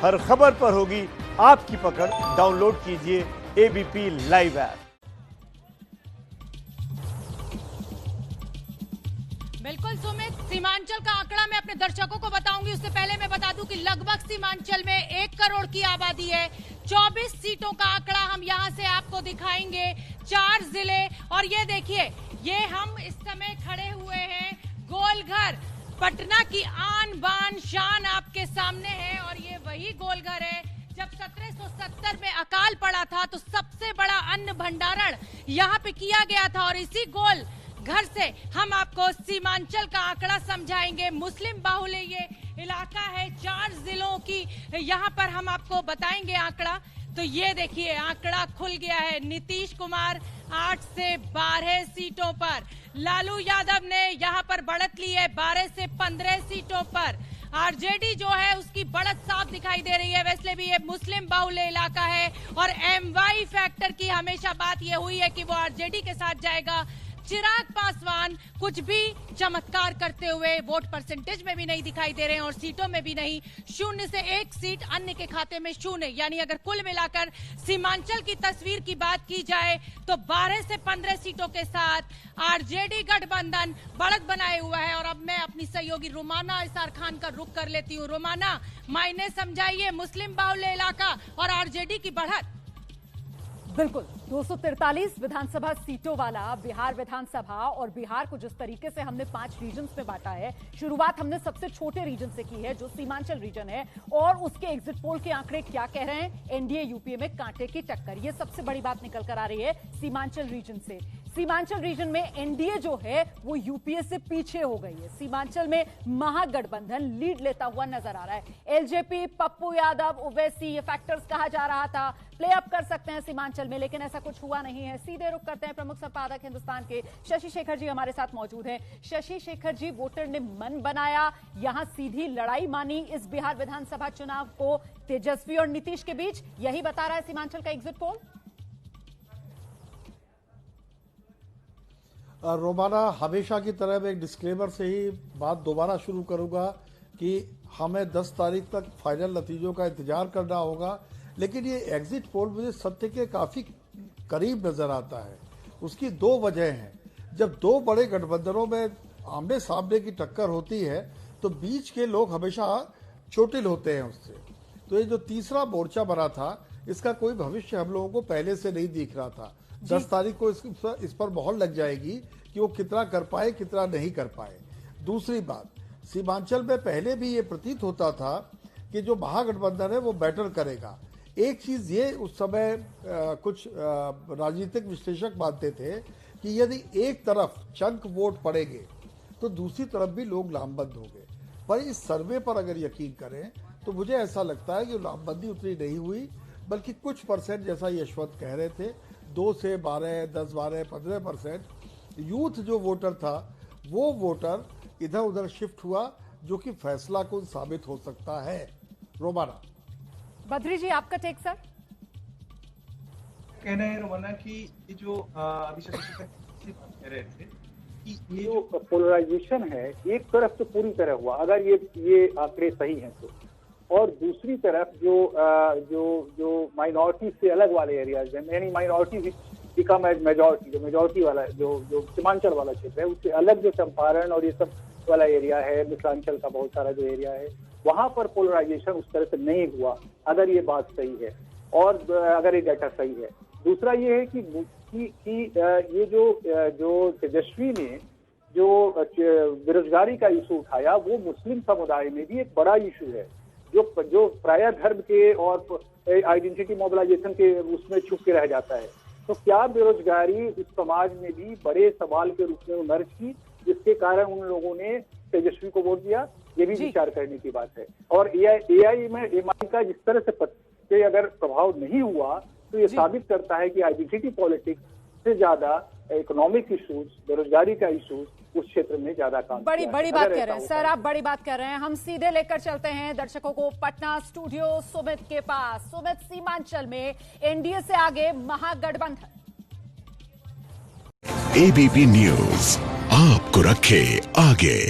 हर खबर पर होगी आपकी पकड़। डाउनलोड कीजिए एबीपी लाइव ऐप। बिल्कुल सुमित, सीमांचल का आंकड़ा मैं अपने दर्शकों को बताऊंगी। उससे पहले मैं बता दूं कि लगभग सीमांचल में 1 करोड़ की आबादी है। 24 सीटों का आंकड़ा हम यहां से आपको दिखाएंगे। 4 जिले, और ये देखिए, ये हम इस समय खड़े हुए हैं गोलघर। पटना की आन बान शान आपके सामने है, और ये वही गोलघर है जब 1770 में अकाल पड़ा था तो सबसे बड़ा अन्न भंडारण यहाँ पे किया गया था। और इसी गोल घर से हम आपको सीमांचल का आंकड़ा समझाएंगे। मुस्लिम बाहुल्य ये इलाका है, 4 जिलों की यहाँ पर हम आपको बताएंगे आंकड़ा। तो ये देखिए, आंकड़ा खुल गया है। नीतीश कुमार 8 से 12 सीटों पर, लालू यादव ने यहाँ पर बढ़त ली है 12 से 15 सीटों पर। आरजेडी जो है उसकी बढ़त साफ दिखाई दे रही है। वैसे भी ये मुस्लिम बाहुल्य इलाका है और एमवाई फैक्टर की हमेशा बात ये हुई है कि वो आरजेडी के साथ जाएगा। चिराग पासवान कुछ भी चमत्कार करते हुए वोट परसेंटेज में भी नहीं दिखाई दे रहे हैं और सीटों में भी नहीं। 0 से 1 सीट अन्य के खाते में 0, यानी अगर कुल मिलाकर सीमांचल की तस्वीर की बात की जाए तो 12 से 15 सीटों के साथ आरजेडी गठबंधन बढ़त बनाए हुआ है। और अब मैं अपनी सहयोगी रोमाना इसार खान का रुख कर लेती हूँ। रोमाना, मायने समझाइए, मुस्लिम बाहुल्य इलाका और आरजेडी की बढ़त। बिल्कुल, 243 विधानसभा सीटों वाला बिहार विधानसभा, और बिहार को जिस तरीके से हमने 5 रीजन्स में बांटा है, शुरुआत हमने सबसे छोटे रीजन से की है जो सीमांचल रीजन है, और उसके एग्जिट पोल के आंकड़े क्या कह रहे हैं? एनडीए यूपीए में कांटे की टक्कर, ये सबसे बड़ी बात निकल कर आ रही है सीमांचल रीजन से। सीमांचल रीजन में एनडीए जो है वो यूपीए से पीछे हो गई है। सीमांचल में महागठबंधन लीड लेता हुआ नजर आ रहा है। एलजेपी, पप्पू यादव, ओवैसी, ये फैक्टर्स कहा जा रहा था प्ले अप कर सकते हैं सीमांचल में, लेकिन ऐसा कुछ हुआ नहीं है। सीधे रुख करते हैं, प्रमुख संपादक हिंदुस्तान के शशि शेखर जी हमारे साथ मौजूद हैं। शशि शेखर जी, वोटर ने मन बनाया, यहां सीधी लड़ाई मानी इस बिहार विधानसभा चुनाव को तेजस्वी और नीतीश के बीच, यही बता रहा है सीमांचल का एग्जिट पोल। रोमाना, हमेशा की तरह मैं एक डिस्क्लेमर से ही बात दोबारा शुरू करूंगा कि हमें 10 तारीख तक फाइनल नतीजों का इंतजार करना होगा, लेकिन ये एग्जिट पोल मुझे सत्य के काफी करीब नजर आता है। उसकी 2 वजह हैं। जब 2 बड़े गठबंधनों में आमने सामने की टक्कर होती है तो बीच के लोग हमेशा चोटिल होते हैं उससे। तो ये जो तीसरा मोर्चा बना था, इसका कोई भविष्य हम लोगों को पहले से नहीं दिख रहा था। 10 तारीख को इस पर मोहर लग जाएगी कि वो कितना कर पाए, कितना नहीं कर पाए। दूसरी बात, सीमांचल में पहले भी ये प्रतीत होता था कि जो महागठबंधन है वो बैटर करेगा। एक चीज ये उस समय कुछ राजनीतिक विश्लेषक मानते थे कि यदि एक तरफ चंक वोट पड़ेंगे तो दूसरी तरफ भी लोग लामबंद होंगे। पर इस सर्वे पर अगर यकीन करें तो मुझे ऐसा लगता है कि लामबंदी उतनी नहीं हुई, बल्कि कुछ परसेंट, जैसा यशवंत कह रहे थे, 2 से 12, 10, 12, 15% यूथ जो वोटर था वो वोटर इधर उधर शिफ्ट हुआ, जो कि फैसला कुन साबित हो सकता है। रोमाना। बद्री जी, आपका टेक सर। कहना है रोमाना कि ये जो अभी कह रहे थे कि ये जो पोलराइजेशन है, एक तरफ तो पूरी तरह हुआ अगर ये आंकड़े सही हैं तो, और दूसरी तरफ जो माइनॉरिटी से अलग वाले एरियाज हैं, यानी माइनॉरिटी बिकम एज मेजॉरिटी, जो मेजॉरिटी वाला जो सीमांचल वाला क्षेत्र है, उससे अलग जो चंपारण और ये सब वाला एरिया है, मिथिलांचल का बहुत सारा जो एरिया है, वहां पर पोलराइजेशन उस तरह से नहीं हुआ, अगर ये बात सही है और अगर ये डाटा सही है। दूसरा ये है कि ये जो तेजस्वी ने जो बेरोजगारी का इशू उठाया, वो मुस्लिम समुदाय में भी एक बड़ा इशू है, जो प्राय धर्म के और आइडेंटिटी मोबिलाइजेशन के उसमें छुप के रह जाता है। तो क्या बेरोजगारी उस समाज में भी बड़े सवाल के रूप में उमर्ज की, जिसके कारण उन लोगों ने तेजस्वी को वोट दिया? ये भी विचार करने की बात है। और एआई में एमआई का जिस तरह से अगर प्रभाव नहीं हुआ तो ये साबित करता है कि आइडेंटिटी पॉलिटिक्स से ज्यादा इकोनॉमिक इश्यूज, बेरोजगारी का इश्यूज उस क्षेत्र में ज्यादा काम बड़ी बात कह रहे हैं सर, आप बड़ी बात कर रहे हैं। हम सीधे लेकर चलते हैं दर्शकों को पटना स्टूडियो सुमित के पास। सुमित, सीमांचल में एनडीए से आगे महागठबंधन। एबीपी न्यूज आपको रखे आगे।